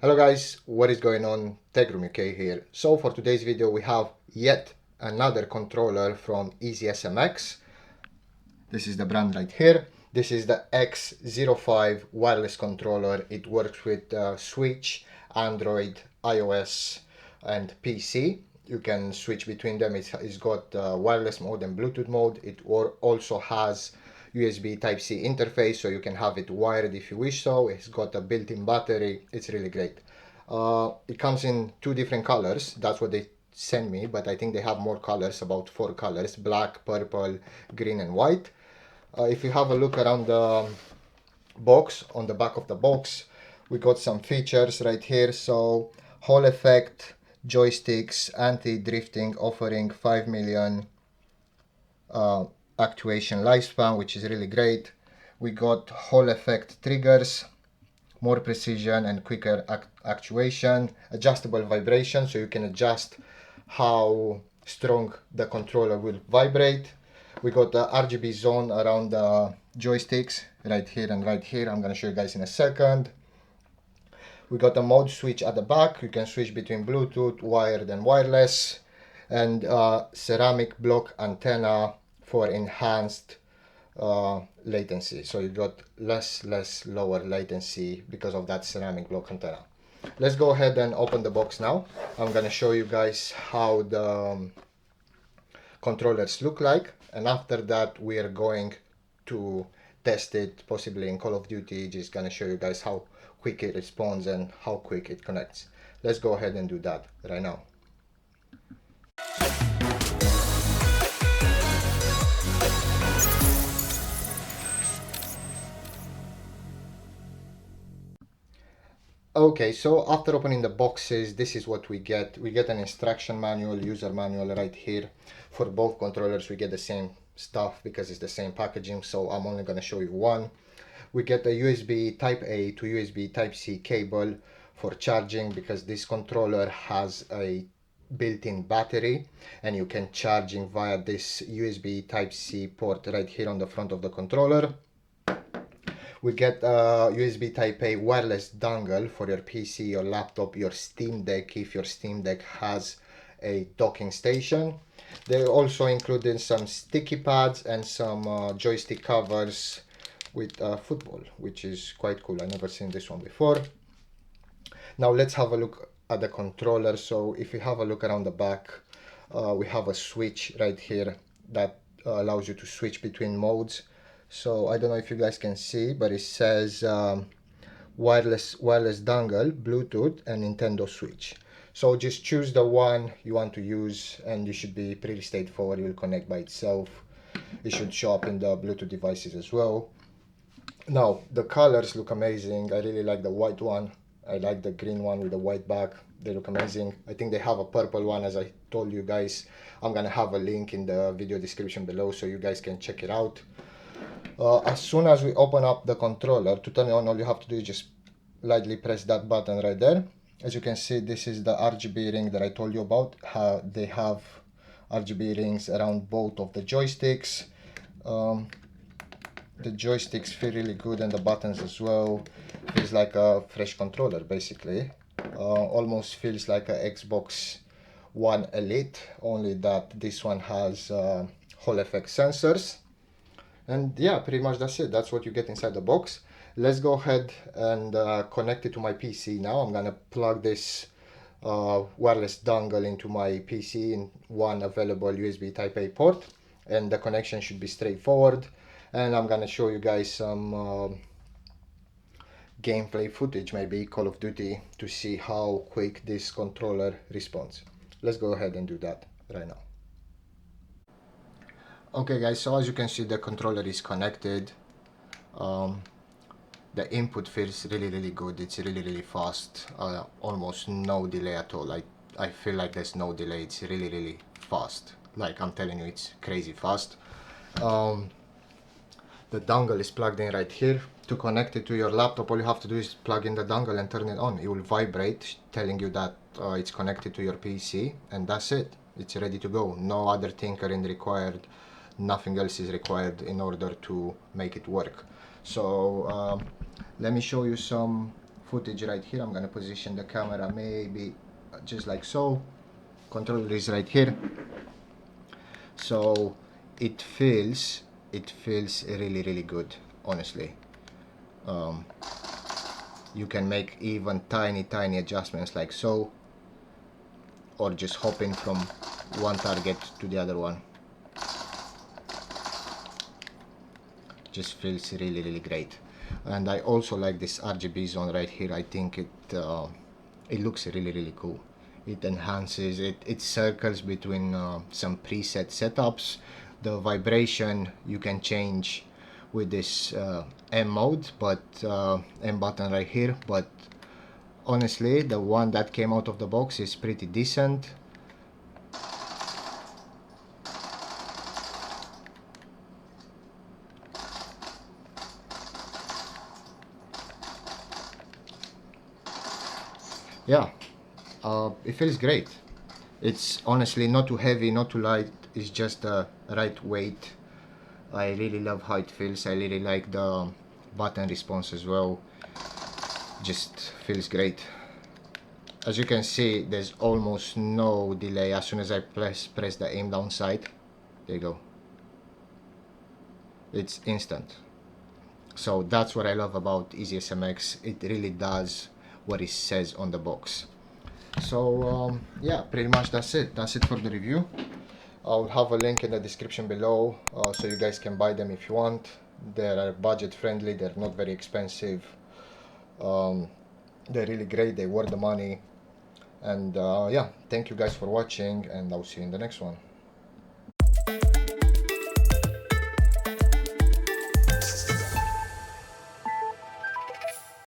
Hello guys, what is going on? techroomuk here. So for today's video we have yet another controller from EasySMX. This is the brand right here. This is the X05 wireless controller. It works with Switch, Android, iOS and PC. You can switch between them. It's got wireless mode and Bluetooth mode. It also has USB Type-C interface, so you can have it wired if you wish so. It's got a built-in battery. It's really great. It comes in two different colors. That's what they sent me, but I think they have more colors, about 4 colors: black, purple, green and white. If you have a look around the box, on the back of the box, we got some features right here. So Hall effect joysticks, anti-drifting, offering 5 million actuation lifespan, which is really great. We got Hall effect triggers, more precision and quicker actuation, adjustable vibration, so you can adjust how strong the controller will vibrate. We got the RGB zone around the joysticks right here and right here. I'm going to show you guys in a second. We got a mode switch at the back. You can switch between Bluetooth, wired and wireless, and ceramic block antenna for enhanced latency. So you got less lower latency because of that ceramic block antenna. Let's go ahead and open the box now. I'm going to show you guys how the controllers look like, and after that we are going to test it possibly in Call of Duty. Just gonna show you guys how quick it responds and how quick it connects. Let's go ahead and do that right now. Okay, so after opening the boxes, this is what we get. We get an instruction manual, user manual right here. For both controllers we get the same stuff because it's the same packaging, so I'm only going to show you one. We get a USB Type A to USB Type C cable for charging, because this controller has a built-in battery and you can charging via this USB Type C port right here on the front of the controller. We get a USB Type A wireless dongle for your PC, your laptop, your Steam Deck, if your Steam Deck has a docking station. They also included some sticky pads and some joystick covers with football, which is quite cool. I've never seen this one before. Now let's have a look at the controller. So if you have a look around the back, we have a switch right here that allows you to switch between modes. So I don't know if you guys can see, but it says wireless dongle, Bluetooth and Nintendo Switch. So just choose the one you want to use and you should be pretty straightforward. It will connect by itself. It should show up in the Bluetooth devices as well. Now the colors look amazing. I really like the white one. I like the green one with the white back. They look amazing. I think they have a purple one, as I told you guys. I'm gonna have a link in the video description below so you guys can check it out. As soon as we open up the controller, to turn it on, all you have to do is just lightly press that button right there. As you can see, this is the RGB ring that I told you about. They have RGB rings around both of the joysticks. The joysticks feel really good and the buttons as well. Feels like a fresh controller basically. Almost feels like a Xbox One Elite, only that this one has Hall effect sensors. And yeah, pretty much that's it. That's what you get inside the box. Let's go ahead and connect it to my PC now. I'm gonna plug this wireless dongle into my PC in one available USB Type A port, and the connection should be straightforward. And I'm gonna show you guys some gameplay footage, maybe Call of Duty, to see how quick this controller responds. Let's go ahead and do that right now. Okay guys, so as you can see, the controller is connected. The input feels really good. It's really fast. Almost no delay at all. I feel like there's no delay. It's really fast. Like, I'm telling you, it's crazy fast. The dongle is plugged in right here. To connect it to your laptop, all you have to do is plug in the dongle and turn it on. It will vibrate, telling you that it's connected to your PC, and that's it. It's ready to go. No other tinkering required. Nothing else is required in order to make it work. So let me show you some footage right here. I'm gonna position the camera maybe just like so. Controller is right here. So it feels really good, honestly. You can make even tiny adjustments like so, or just hopping from one target to the other one. Just feels really great. And I also like this RGB zone right here. I think it looks really cool. It enhances it. It circles between some preset setups. The vibration you can change with this M mode, but M button right here. But honestly, the one that came out of the box is pretty decent. Yeah, it feels great. It's honestly not too heavy, not too light. It's just the right weight. I really love how it feels. I really like the button response as well. Just feels great. As you can see, there's almost no delay. As soon as I press the aim down sight, there you go. It's instant. So that's what I love about EasySMX. It really does what it says on the box. So yeah, pretty much that's it. That's it for the review. I'll have a link in the description below so you guys can buy them if you want. They are budget friendly, they're not very expensive. They're really great, they worth the money. And yeah, thank you guys for watching, and I'll see you in the next one.